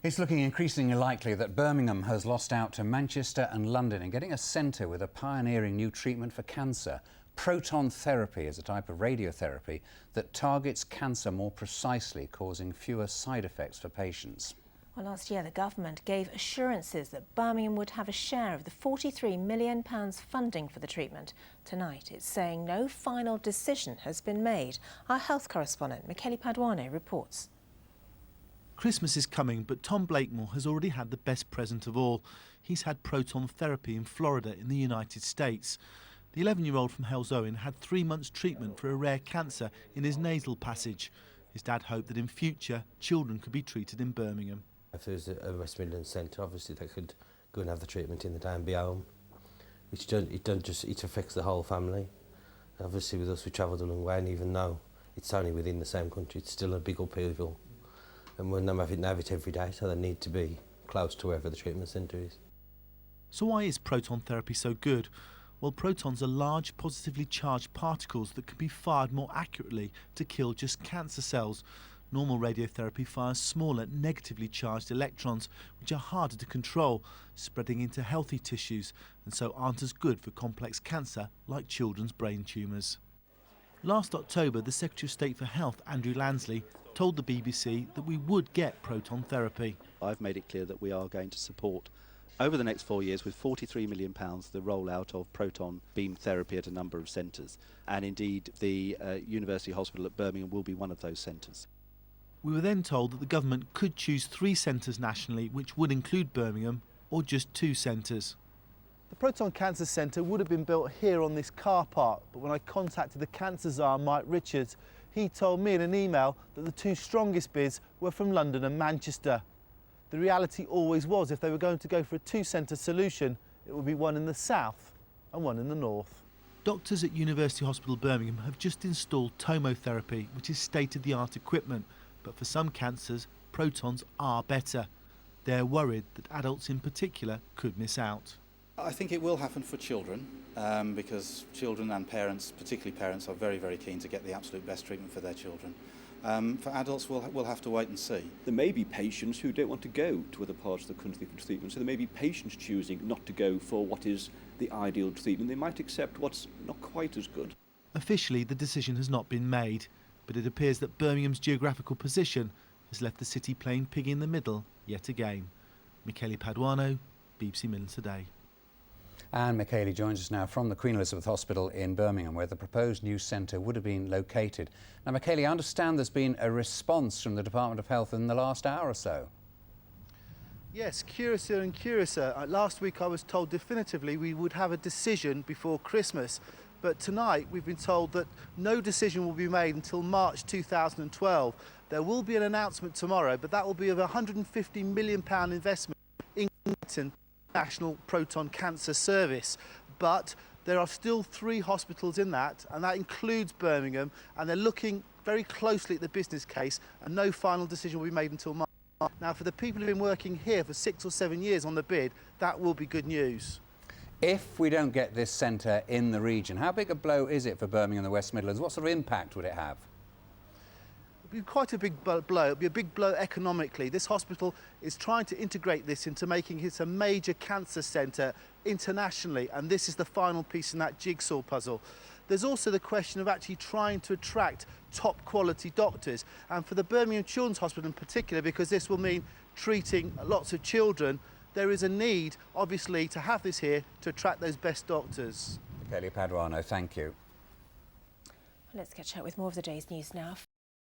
It's looking increasingly likely that Birmingham has lost out to Manchester and London in getting a centre with a pioneering new treatment for cancer. Proton therapy is a type of radiotherapy that targets cancer more precisely, causing fewer side effects for patients. Well, last year the government gave assurances that Birmingham would have a share of the £43 million funding for the treatment. Tonight it's saying no final decision has been made. Our health correspondent Michele Paduano reports. Christmas is coming, but Tom Blakemore has already had the best present of all. He's had proton therapy in Florida in the United States. The 11-year-old from Halesowen had 3 months treatment for a rare cancer in his nasal passage. His dad hoped that in future, children could be treated in Birmingham. If there was a West Midlands centre, obviously they could go and have the treatment in the day and be home. It affects the whole family. Obviously with us, we travelled a long way, and even though it's only within the same country, it's still a big upheaval. And we're not having to have it every day, so they need to be close to wherever the treatment centre is. So why is proton therapy so good? Well, protons are large, positively charged particles that can be fired more accurately to kill just cancer cells. Normal radiotherapy fires smaller, negatively charged electrons, which are harder to control, spreading into healthy tissues, and so aren't as good for complex cancer like children's brain tumours. Last October, the Secretary of State for Health, Andrew Lansley, told the BBC that we would get proton therapy. I've made it clear that we are going to support, over the next 4 years, with £43 million, the rollout of proton beam therapy at a number of centres. And indeed, the University Hospital at Birmingham will be one of those centres. We were then told that the government could choose 3 centres nationally, which would include Birmingham, or just 2 centres. The Proton Cancer Centre would have been built here on this car park, but when I contacted the cancer czar, Mike Richards, he told me in an email that the 2 strongest bids were from London and Manchester. The reality always was, if they were going to go for a 2-centre solution, it would be one in the south and one in the north. Doctors at University Hospital Birmingham have just installed tomotherapy, which is state-of-the-art equipment, but for some cancers, protons are better. They're worried that adults in particular could miss out. I think it will happen for children because children and parents, particularly parents, are very, very keen to get the absolute best treatment for their children. For adults, we'll have to wait and see. There may be patients who don't want to go to other parts of the country for treatment, so there may be patients choosing not to go for what is the ideal treatment. They might accept what's not quite as good. Officially, the decision has not been made, but it appears that Birmingham's geographical position has left the city playing pig in the middle yet again. Michele Paduano, BBC Midlands Today. And Michele joins us now from the Queen Elizabeth Hospital in Birmingham, where the proposed new centre would have been located. Now, Michele, I understand there's been a response from the Department of Health in the last hour or so. Yes, curiouser and curiouser. Last week I was told definitively we would have a decision before Christmas, but tonight we've been told that no decision will be made until March 2012. There will be an announcement tomorrow, but that will be of a £150 million investment in National Proton Cancer Service. But there are still 3 hospitals in that, and that includes Birmingham, and they're looking very closely at the business case, and no final decision will be made until March. Now, for the people who've been working here for 6 or 7 years on the bid, that will be good news. If we don't get this centre in the region, how big a blow is it for Birmingham and the West Midlands? What sort of impact would it have? It would be quite a big blow. It would be a big blow economically. This hospital is trying to integrate this into making it a major cancer centre internationally, and this is the final piece in that jigsaw puzzle. There's also the question of actually trying to attract top quality doctors, and for the Birmingham Children's Hospital in particular, because this will mean treating lots of children, there is a need, obviously, to have this here to attract those best doctors. Michele Paduano, thank you. Let's catch up with more of the day's news now.